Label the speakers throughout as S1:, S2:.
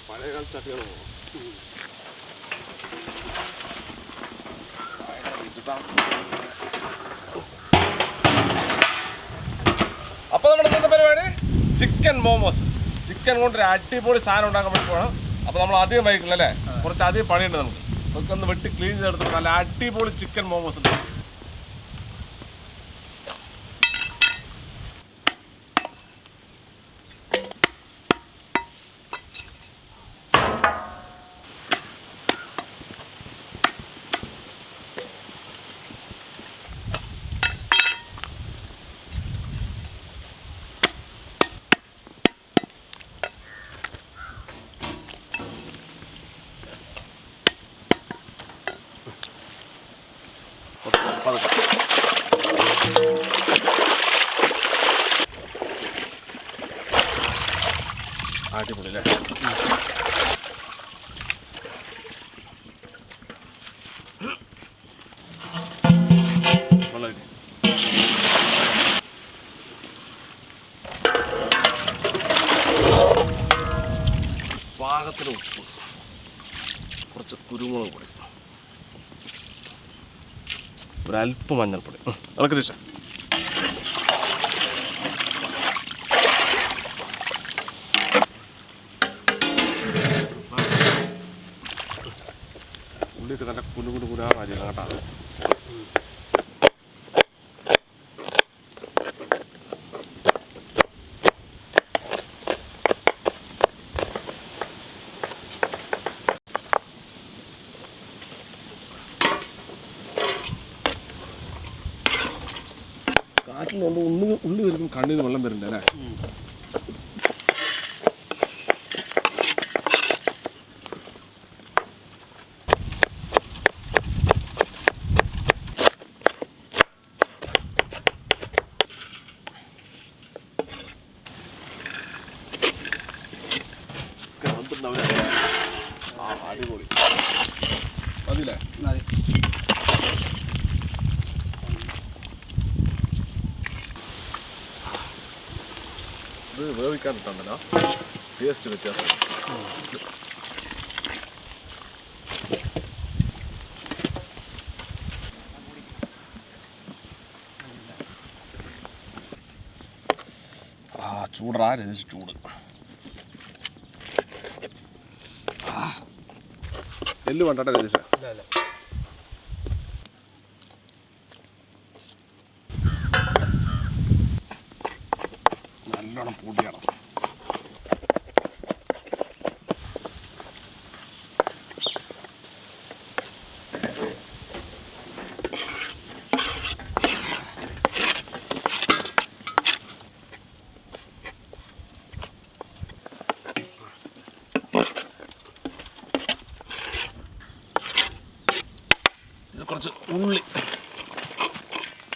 S1: പഴയ കാല ചട്ടികൾ അപ്പൊ നമ്മുടെ ഇന്നത്തെ പരിപാടി ചിക്കൻ മോമോസ്. ചിക്കൻ കൊണ്ടൊരു അടിപൊളി സാധനം ഉണ്ടാക്കാൻ വേണ്ടി പോകണം. അപ്പൊ നമ്മൾ അധികം വൈകില്ല അല്ലേ, കുറച്ച് അധികം പണിയുണ്ട് നമുക്ക് ഒന്ന് വെട്ടി ക്ലീൻ ചെയ്തെടുത്തിട്ട് നല്ല അടിപൊളി ചിക്കൻ മോമോസ് ഉണ്ട്. അടിപൊളി അല്ലേ? പാകത്തിന് ഉപ്പ്, കുറച്ച് കുരുമുളക് പൊടി, ഒരല്പം മഞ്ഞൾപ്പൊടി. അതൊക്കെ രക്ഷ ഉള്ളിയൊക്കെ നല്ല കുനുകുനുകുനാ കാര്യമാണ് കേട്ടോ. കാട്ടിലുണ്ട് ഉള്ളി വരുമ്പോൾ കണ്ണിൽ നിന്ന് വെള്ളം വരുന്നുണ്ട് അല്ലേ? അടിപൊളി മതില്ലേ? ഇത് വേവിക്കാൻ ഇട്ടുണ്ടല്ലോ, ടേസ്റ്റ് വ്യത്യാസം. ചൂടാ രചിച്ച് ചൂട്. എല്ല് വേണ്ടട്ടെ രചിച്ച നല്ലോണം പൊടിയണം. കുറച്ച് ഉള്ളി,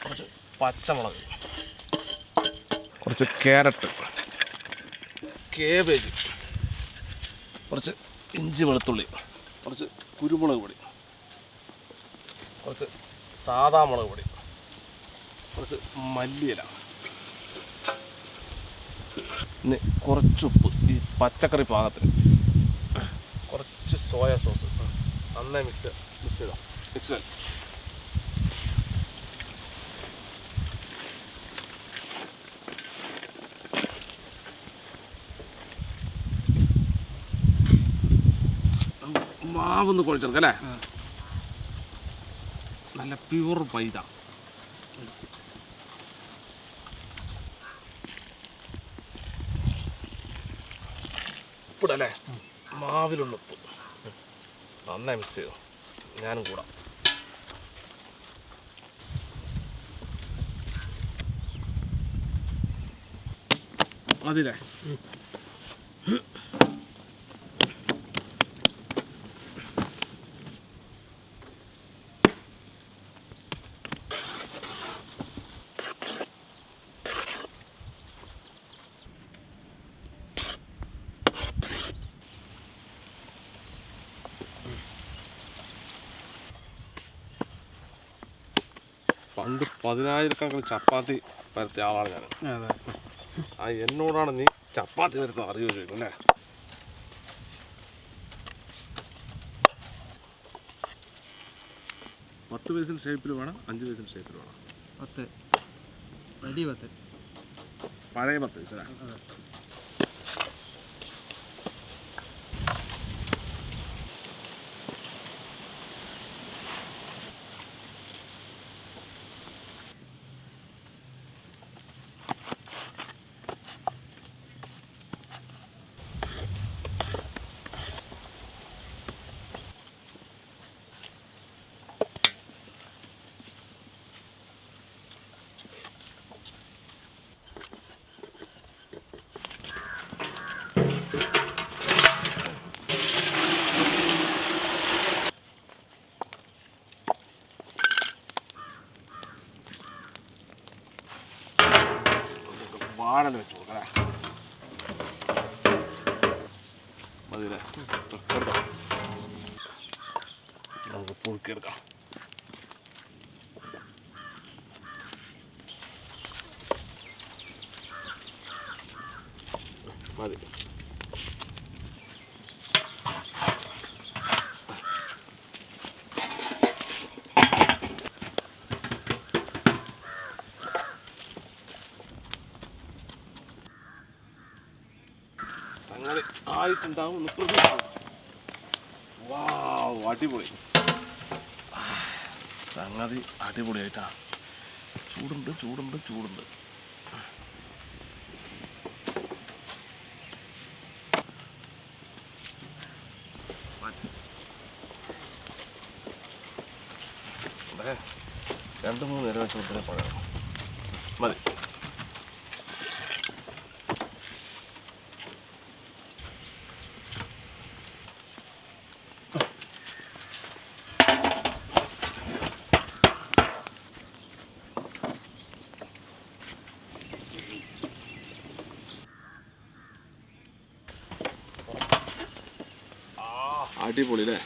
S1: കുറച്ച് പച്ചമുളക്, കുറച്ച് ക്യാരറ്റ്, കേബേജ്, കുറച്ച് ഇഞ്ചി വെളുത്തുള്ളി, കുറച്ച് കുരുമുളക് പൊടി, കുറച്ച് സാദാ മുളക് പൊടി, കുറച്ച് മല്ലിയില, പിന്നെ കുറച്ചുപ്പ് ഈ പച്ചക്കറി പാകത്തിന്, കുറച്ച് സോയ സോസ്. നന്നായി മിക്സ് ചെയ്തോ. മിക്സ് മാവൊന്ന് കുഴച്ചെടുക്കാം അല്ലേ? നല്ല പ്യൂർ പൈത. ഉപ്പിടല്ലേ? മാവിലുള്ള ഉപ്പ് നന്നായി മിക്സ് ചെയ്തു. ഞാനും കൂടാം. മതില്ലേ? പണ്ട് 10,000 കണക്കിന് ചപ്പാത്തി പരത്തിയ ആളാണ് ഞാൻ. എന്നോടാണ് നീ ചപ്പാത്തി വരുന്ന അറിയോ അല്ലേ? പത്ത് പീസിൽ ഷേപ്പിൽ വേണം, 5 പീസിൽ ഷേപ്പിൽ വേണം.
S2: 10 വലിയ 10
S1: പഴയ 10 പീസ് അല്ലേ? വാഴ വെച്ച് കൊടുക്കണേ. മതിയല്ലേ? നമുക്ക് പുഴുക്കിയെടുക്കാം. മതി. അങ്ങനെ ആയിട്ടുണ്ടാവും. വാവ്, അടിപൊളി സംഗതി, അടിപൊളിയായിട്ടാ. ചൂടുണ്ട് ചൂടുണ്ട് ചൂടുണ്ട്. അതെ, 2-3 നേരം വെച്ച് കൊടുത്തേ പഴം മതി. അടിപൊളി അല്ലേ?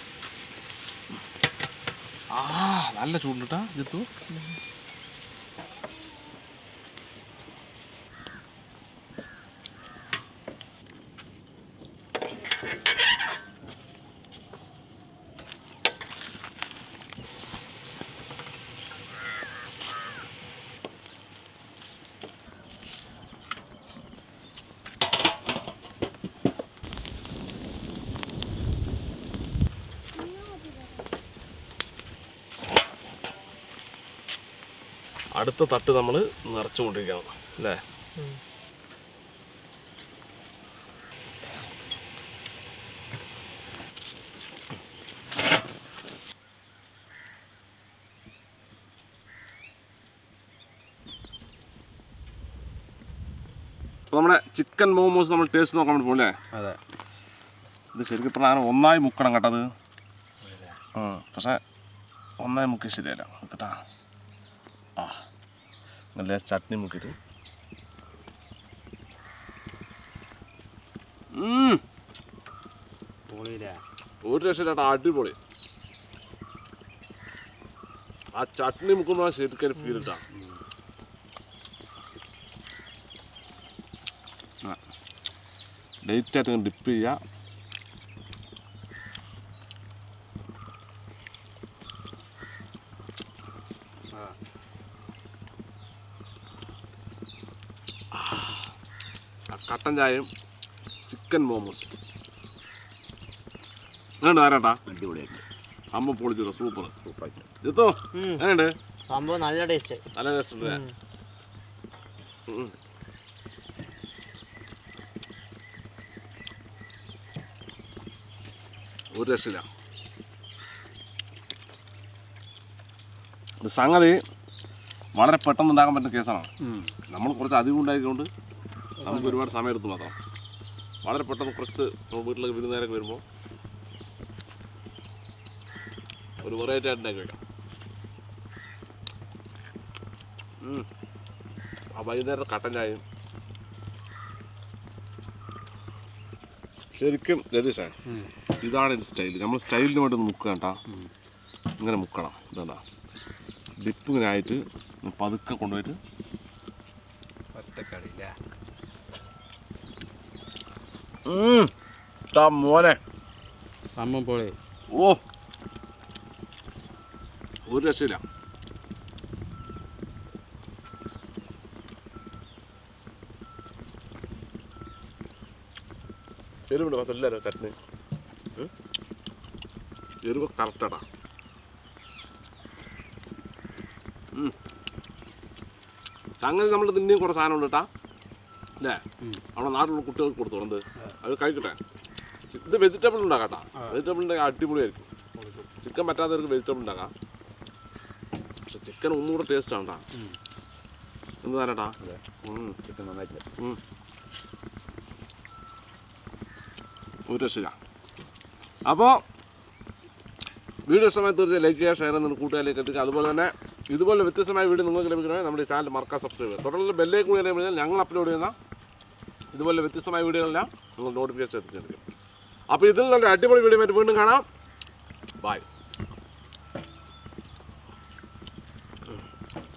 S1: നല്ല ചൂണ്ടിട്ടാ ജിത്തു. അടുത്ത തട്ട് നമ്മൾ നിറച്ചുകൊണ്ടിരിക്കണം അല്ലേ? നമ്മുടെ ചിക്കൻ മോമോസ് നമ്മൾ ടേസ്റ്റ് നോക്കാൻ വേണ്ടി പോലെ.
S2: അതെ,
S1: ഇത് ശരിക്കും പറഞ്ഞാൽ ഒന്നായി മുക്കണം കേട്ടത്. പക്ഷേ ഒന്നായി മുക്കി ശരിയല്ല കേട്ടാ. നല്ല ചട്നി മുക്കിയിട്ട് ഒരു രക്ഷയില്ലാട്ടാ, അടിപൊളി. ആ ചട്നി മുക്കുമ്പോൾ ശരിക്കും ഫീൽ ഇട്ടാ. ലൈറ്റായിട്ട് ഡിപ്പ് ചെയ്യുക. കട്ടൻ ചായയും ചിക്കൻ മോമോസ് എങ്ങനെയുണ്ട് ആരാട്ടാ?
S2: അടിപൊളിയായിട്ട്
S1: അമ്മ പൊളിച്ചിട്ടോ, സൂപ്പർ സൂപ്പറായിട്ട്. ജിത്തോ എങ്ങനെയുണ്ട്?
S2: സംഭവം നല്ല ടേസ്റ്റ്,
S1: നല്ല ടേസ്റ്റ് ഉണ്ട്. ഒരു രക്ഷയില്ല. ഇത് സംഗതി വളരെ പെട്ടെന്ന് ഉണ്ടാക്കാൻ പറ്റുന്ന കേസാണ്. നമ്മൾ കുറച്ച് അധികം ഉണ്ടാക്കിക്കൊണ്ട് നമുക്ക് ഒരുപാട് സമയം എടുത്ത് മാത്രം വളരെ പെട്ടെന്ന് കുറച്ച് വീട്ടിലേക്ക് വിരുന്നേരൊക്കെ വരുമ്പോൾ ഒരു വെറൈറ്റി ആയിട്ട് ഉണ്ടാക്കി വയ്ക്കാം. ആ വൈകുന്നേരത്തെ കട്ടൻ ചായയും ശരിക്കും രതീഷേ, ഇതാണ് എൻ്റെ സ്റ്റൈൽ. നമ്മൾ സ്റ്റൈലിന് വേണ്ടി മുക്കുക കേട്ടാ. ഇങ്ങനെ മുക്കണം. ഇതാ ഡിപ്പ് ഇങ്ങനെ ആയിട്ട് പതുക്കെ കൊണ്ടുപോയിട്ട്
S2: ഒറ്റക്കടിയില്ല.
S1: മോനെ
S2: സംഭവം പോലെ
S1: ഓ ഒരു രക്ഷയില്ല. എരിവുണ്ട് മാത്രമല്ലോ കറ്റിന്. എരിവ് കറക്റ്റാടാ. സംഗതി നമ്മൾ തിന്നെയും കുറേ സാധനം ഉണ്ട് കേട്ടാ അല്ലേ? നമ്മുടെ നാട്ടിലുള്ള കുട്ടികൾക്ക് കൊടുത്തു എന്ത് അത് കഴിക്കട്ടെ. ഇത് വെജിറ്റബിൾ ഉണ്ടാക്കാട്ടാ. വെജിറ്റബിൾ ഉണ്ടെങ്കിൽ അടിപൊളിയായിരിക്കും. ചിക്കൻ പറ്റാത്തവർക്ക് വെജിറ്റബിൾ ഉണ്ടാക്കാം. പക്ഷെ ചിക്കൻ ഒന്നുകൂടെ ടേസ്റ്റ് ആണ്ടാ. എന്ത് താനേട്ടാ
S2: ചിക്കൻ നന്നായിട്ട്
S1: ഒരു രക്ഷയില്ല. അപ്പോൾ വീഡിയോ ഇഷ്ടമായി തീർച്ചയായും ലൈക്ക് ചെയ്യുക, ഷെയർ ചെയ്യുന്ന കൂട്ടുകാരിലേക്ക് എത്തിക്കുക. അതുപോലെ തന്നെ ഇതുപോലെ വ്യത്യസ്തമായ വീഡിയോ നിങ്ങൾക്ക് ലഭിക്കണമെങ്കിൽ നമ്മുടെ ഈ ചാനൽ മറക്കാൻ സബ്സ്ക്രൈബ് ചെയ്യുക. തുടർന്ന് ബെല്ലേക്ക് കൂടി കഴിഞ്ഞാൽ ഞങ്ങൾ അപ്ലോഡ് ചെയ്യുന്ന ഇതുപോലെ വ്യത്യസ്തമായ വീഡിയോകളെല്ലാം നിങ്ങൾ നോട്ടിഫിക്കേഷൻ എത്തിച്ചിരിക്കും. അപ്പോൾ ഇതിൽ നല്ല അടിപൊളി വീഡിയോ ആയിട്ട് വീണ്ടും കാണാം. ബൈ.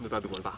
S1: ഇത് തട്ടിപ്പോട്ടാ.